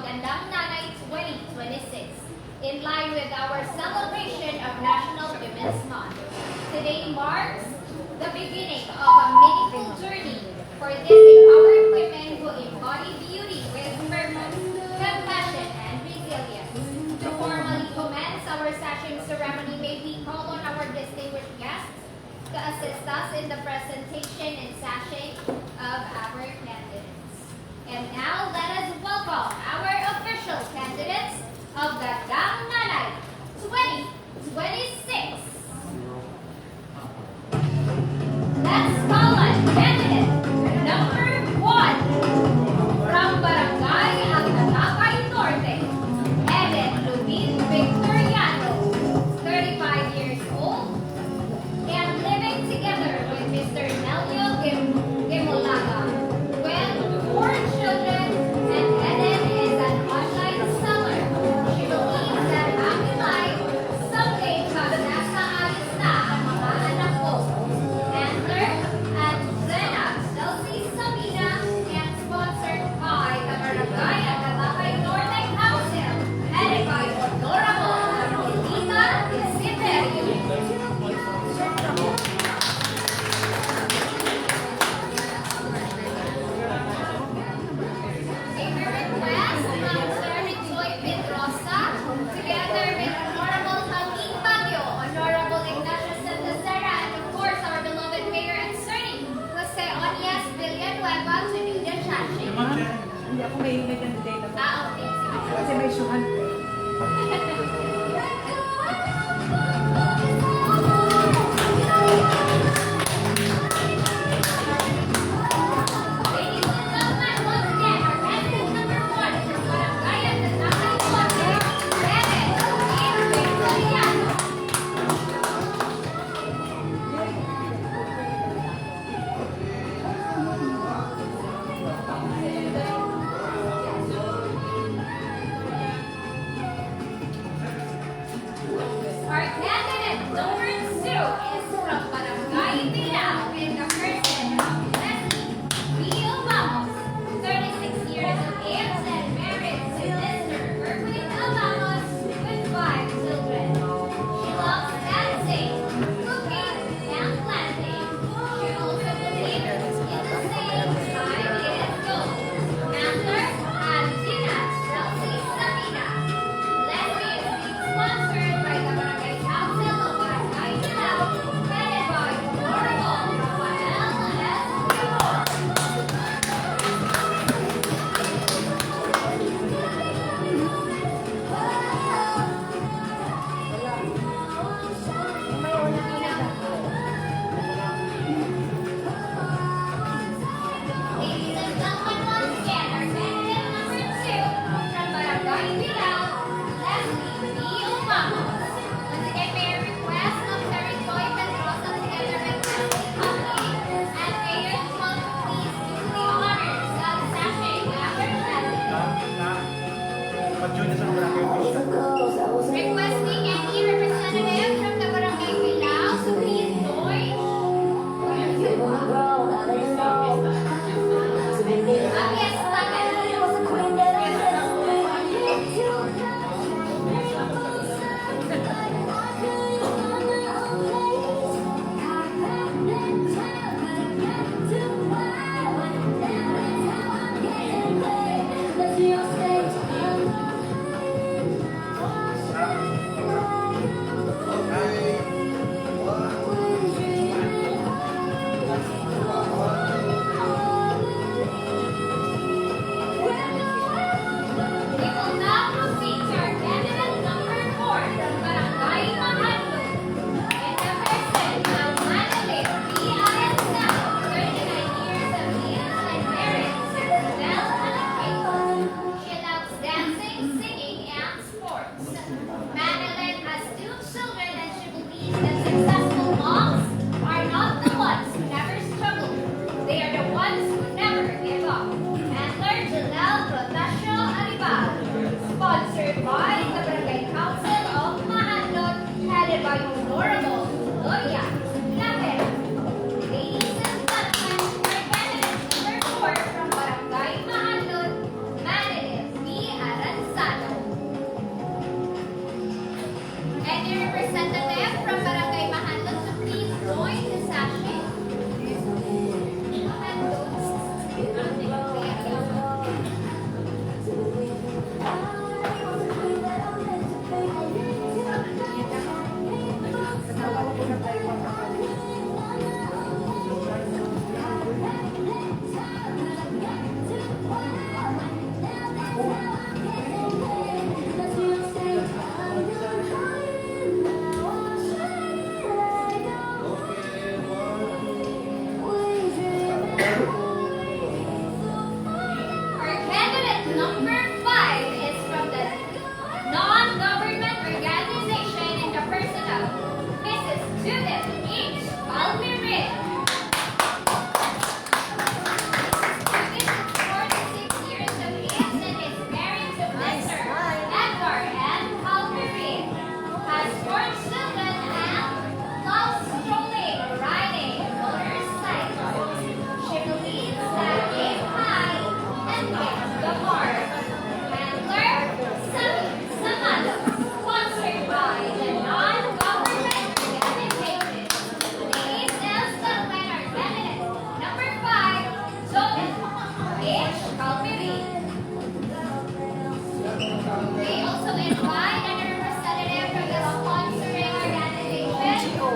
Magandang Nanay 2026, in line with our celebration of National Women's Month. Today marks the beginning of a meaningful journey for these empowered women who embody beauty with purpose, compassion, and resilience. To formally commence our session ceremony, may we call on our distinguished guests to assist us in the presentation and sashing of our candidates. And now, let us welcome our official candidates of the Gang Nanay 2026. Let's call on candidate number 1 from Barangay Agtatapay Norte, Eden Lubin Victoriano, 35 years old, and living together with Mr. Nelio Gimolaga, with 4 children, and Eden is an online seller. She believes that happy life someday pag nasa ayos na ang mga anak ko. Answer at Zena Chelsea Sabina, and sponsored by the Barangay Agtatapay Norte Council, headed by Honorable Angelita Desiderio. Request Councilor Joy Pedrosa, together with Honorable Joaquin Baguio, Honorable Ignacio Santacera, and of course our beloved Mayor and Attorney Jose Onias Villanueva to do the chashing. Hindi ako may candidate ako. Okay, sige. Kasi may suhan. Ladies and gentlemen, once again, our candidate number 1 from Barangay Agtatapay Norte, Eden Lubin Victoriano. George Calperin. We also invite a representative from the sponsoring organization, NGO.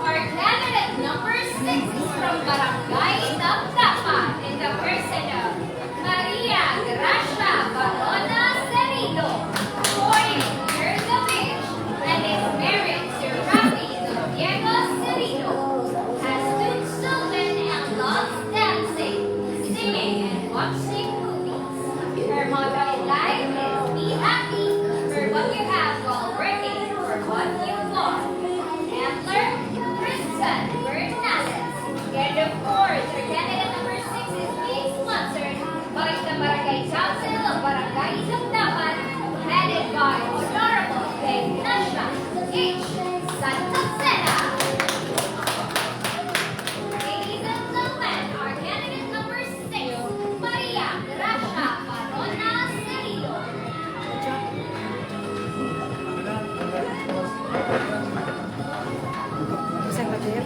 Our candidate number 6 is from Barangay Taptapa in the person of Maria Gracia Barona Cerrillo, 40 years of age, and is married to Rafi Diego Cerrillo, has 2 children and loves dancing, singing, and watching movies. Her motto in life is be happy for what you have while working for what you want. Handler, Kristen Bernales. And of course, our candidate number 6 is being sponsored by the Barangay Council of Barangay Zapdapan, headed by Honorable Ignacia H. Santosena. Ladies and gentlemen, our candidate number 6, Maria Gracia Barona Cerrillo. Isang batir.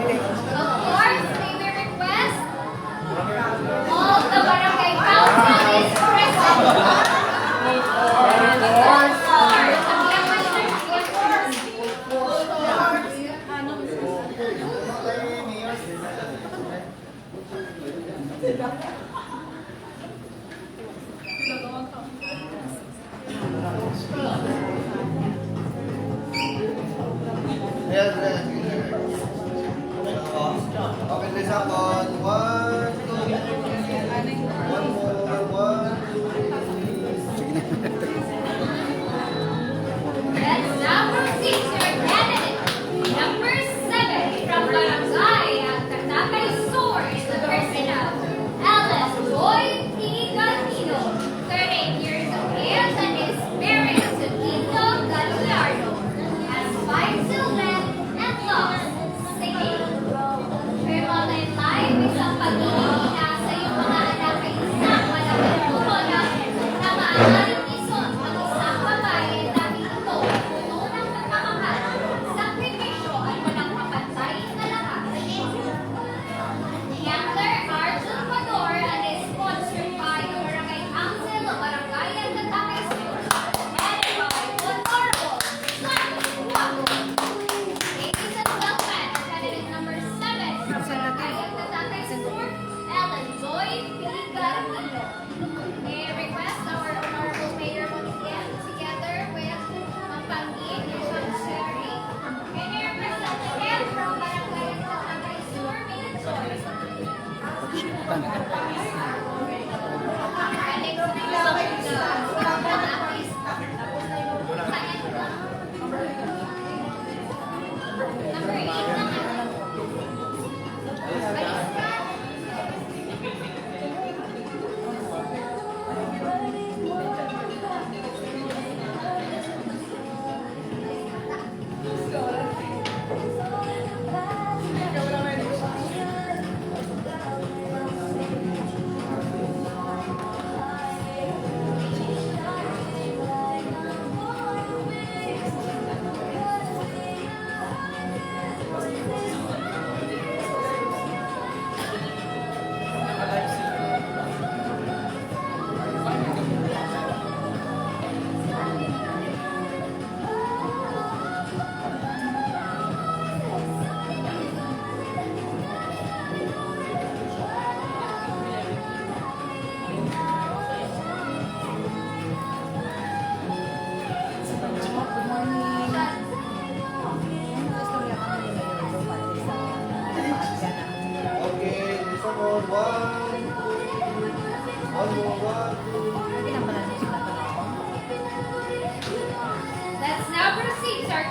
Of course, may we request all the barangay council is present. Of course, Okay, please on. 1, 2, 1 more, 1. let's now proceed to our candidate number 7 from Barangay Katapay Sur in the person of Alice Joy P. Galdino, 38 years of age, and is married to Tito Galulardo, has 5 children and loves singing. Her motto in life is ang pagiging ina sa iyong mga anak ay isang malaking puhunan na maaaring ison ang isang babae dahil ito ay puno ng pagmamahal, sakripisyo at walang kapantay na lahat sa inyo. Handler Arjun Pador and is sponsored by the Barangay Council of Barangay at Katapay Sur, headed by Honorable Marcos Guapo. Ladies and gentlemen, our candidate number 7 from Barangay at Katapay Sur, Ellen Joy P. Garapino. May I request our Honorable Mayor Montiel together with Mampangin and Sherry, and a representative from Barangay at Katapay Sur, Mayor Joy. Number 8 naman. Let's now proceed to our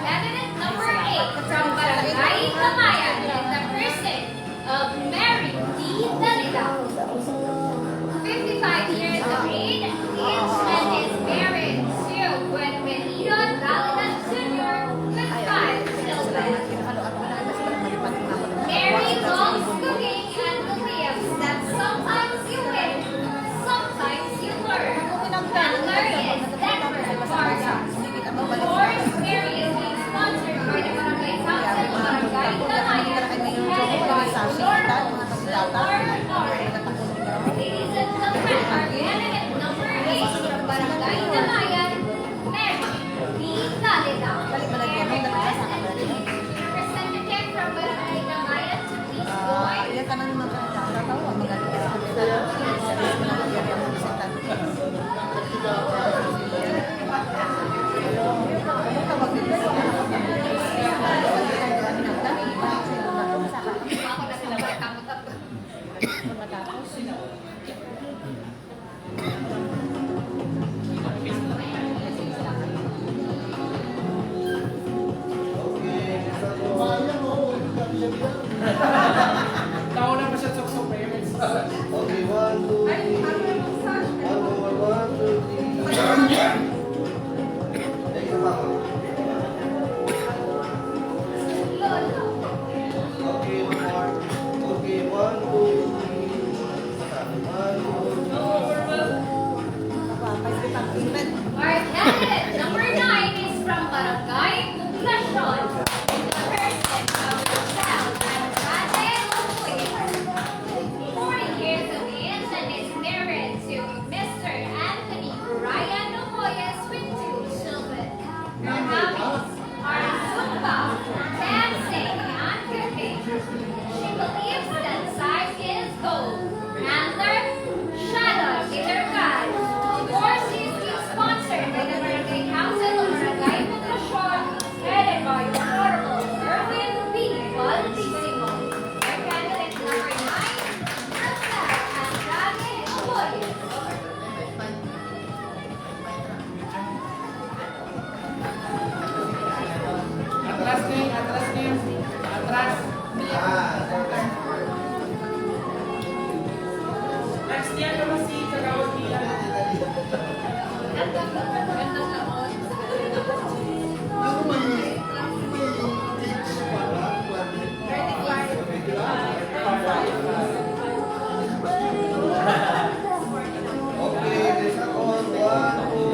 Okay, this second. 1, 2,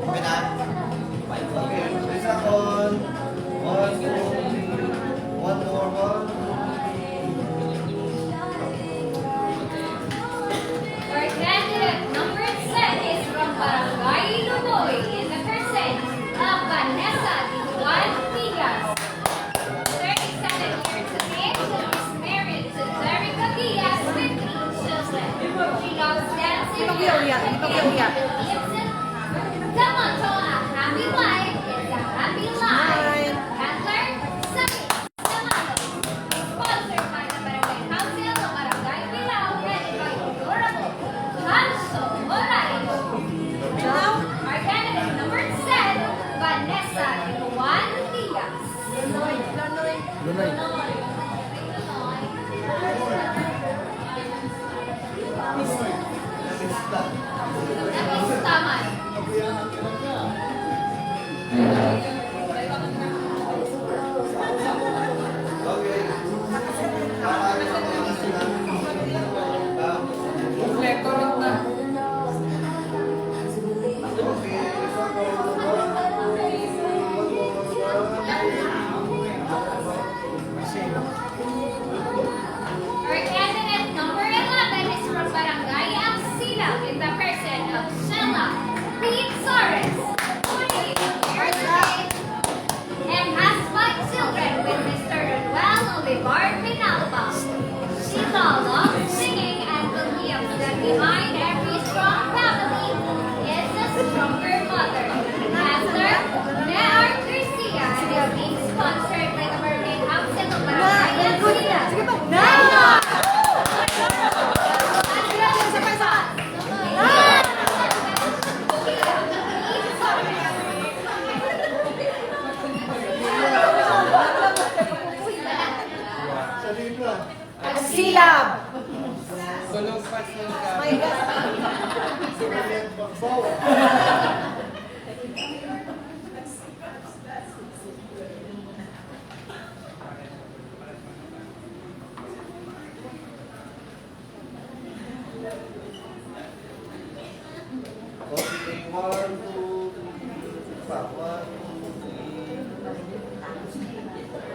okay na? Okay, this second. 1, 2, 1 more, 1. Our candidate number 10 is from Barangay Lunoy in the person of Vanessa Juan Diaz. 37 years of age, is married to Jerica Diaz with 3 children. She loves dancing and lives in the motto, a happy wife is a happy life. And learn something. Sponsored by the Barangay Council of Barangay Bilao, headed by Honorable Hanso Morales. Now, our candidate number 10, Vanessa Juan Diaz. Nakistaman. Okay. Our candidate number 11 is from Barangay Angsila in the person of Sheila Pete Torres, 48 years of age, and has 5 children with Mr. Manuel Olivar Pinalba. Sheila loves singing and believes that behind every strong family is a stronger mother. Pastor Near Garcia is being sponsored by the Barangay Council of Barangay Angsila. Silab! Okay, 1, 2, 3, 4, 1, 2, 3.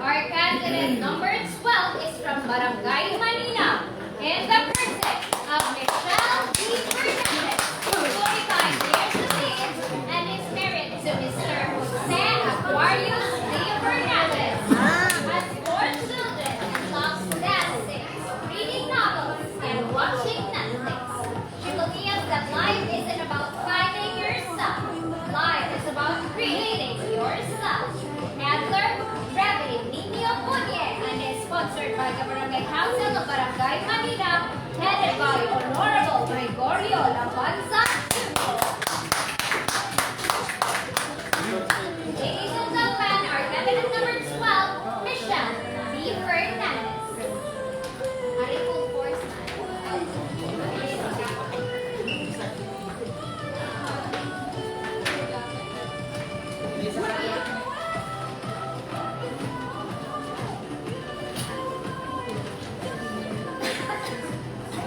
Our candidate number 12 is from Barangay Manila in the person of Michelle D. Fernandez, 45 years of age, and is married to Mr. Jose Aquarius D. Fernandez. Has 4 children and loves dancing, reading novels, and watching Netflix. She believes that life isn't about finding yourself. Life is about creating yourself. Adler, Brevity Nino Punye, and is sponsored by the Barangay Council of Barangay Manila, headed by Honorable Gregorio Labanza. Ladies and gentlemen, our candidate number 12, Michelle B. Fernandez. Ari full force na.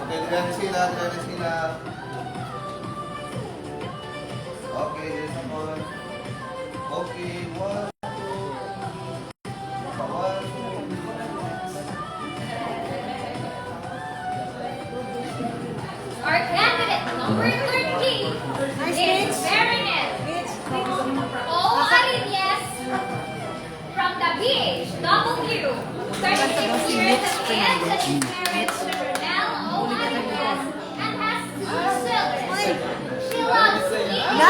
Okay, dyan sila. Okay, this one. Okay, 1, 2, 1. Our candidate number 13 is Marinette O. Arias from the BHW, 36 years of age, and is married to Renel O. Arias and has 2 children. She loves singing.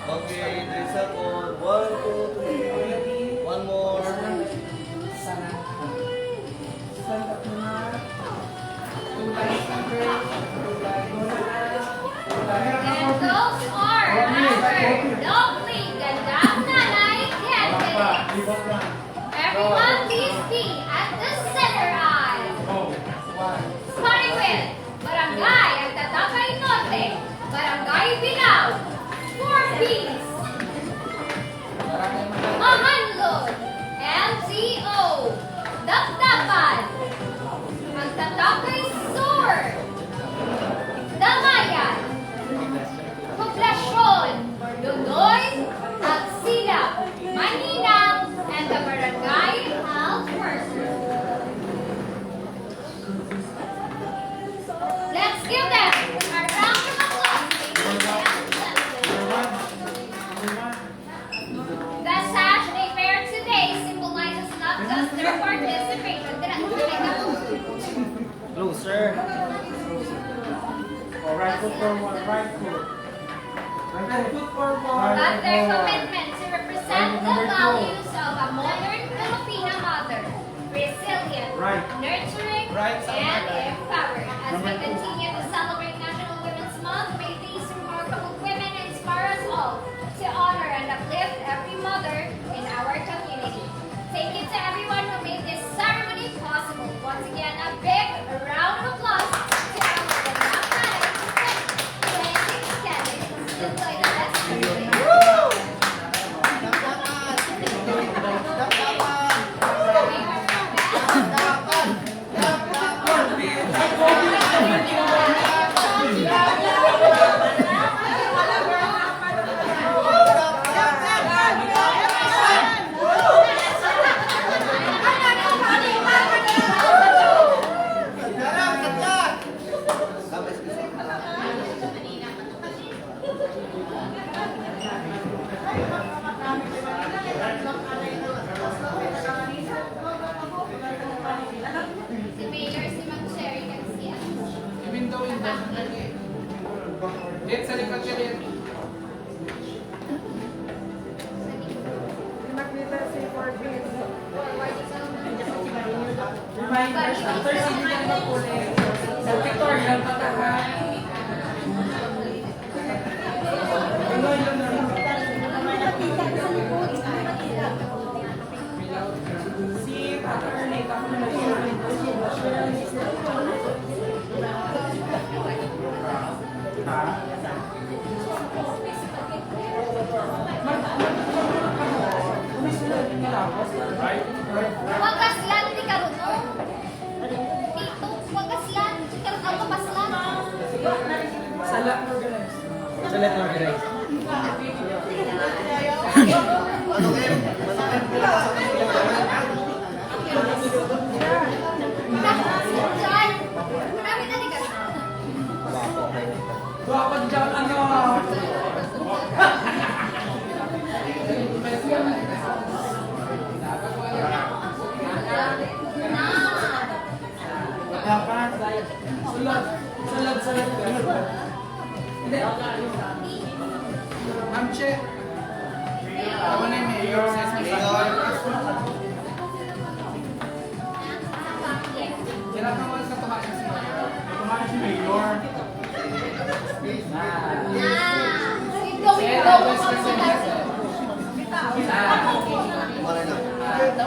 Okay, 3 seconds. 1, 2, 3. One more. And those are our lovely gandang nanay candidates. Everyone please be at the center aisle. Starting with Barangay Agtatapay Norte, Barangay Bilao, 4Ps, Mahanlod, LGO, Dapdapan, Agtatapay Sur, Damayan, Poblasyon, Lunoy, Agsilap, Maninang, and the Barangay Health Worker. Let's give them a round of applause, ladies and gentlemen. The sash they wear today symbolizes not just their participation. Closer. Right foot forward, right foot. Right foot forward. But their commitment to represent the values of a modern Filipina mother, resilient, Right. nurturing, Right, and empowered. As we continue to celebrate National Women's Month, may these remarkable women inspire us all to honor and uplift every mother in our community. Thank you to everyone who made this ceremony possible. Once again, a big round of applause to our candidates. Enjoy the rest of the day. Si Mayor, si Ma'am Sherry Garcia. Let sa likod siya din. Reminders, after sinigang na po sa pictorial patahan. Si Tata Ernest, ako na Wagaslan di karuno. Dito, wagaslan. Di karuno ako paslan. Salat organized. Salat organized. Diyan. Marami na di karuno. Dapat dyan ano. Dapat. Sulat. Salat. Hindi. Ma'am Che. Ako na yung mayor sa Mayor. Kinatawag sa tumakas si mayor. Tumakas si mayor.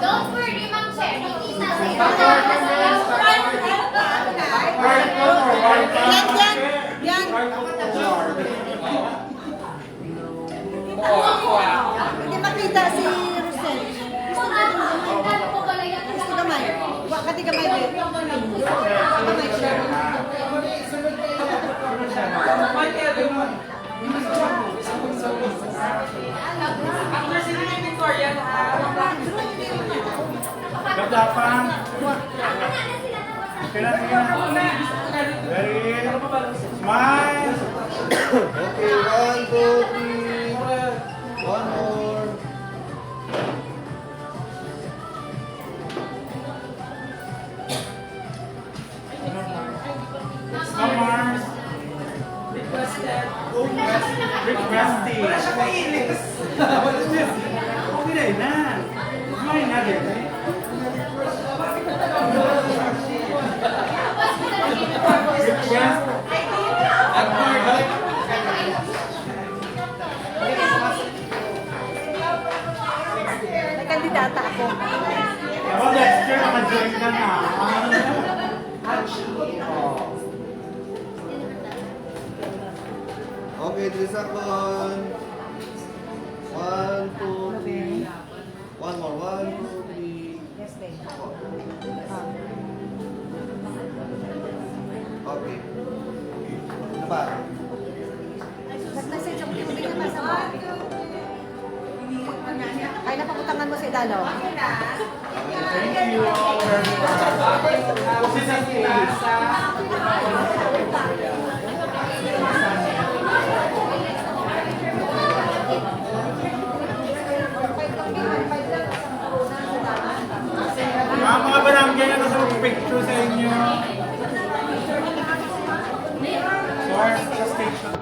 Don't worry, Ma'am Sherry. Kita Hindi makita si Rosel. Gusto gamay. Wa kati gamay ba? Gamay siya. After sila ni Victoria, Gagapang. Very smile. Okay, 1, 2, 3. One more. Come Mars. Requested. Requesting. Wala siya kainis. What is this? Okay na. Smile na din. Request. May kandidata ako. Oh, Dexter, naka-join ka na. Okay, 3 seconds. 1, 2, 3. One more. 1, 2, 3. Yes, babe. Okay. Ano ba? Nag-message ako yung bigyan masama. Kaya napakutangan mo si Dalo. Thank you all very much. This is a plaza. Mga barangay na nasa picture sa inyo. Source sa station.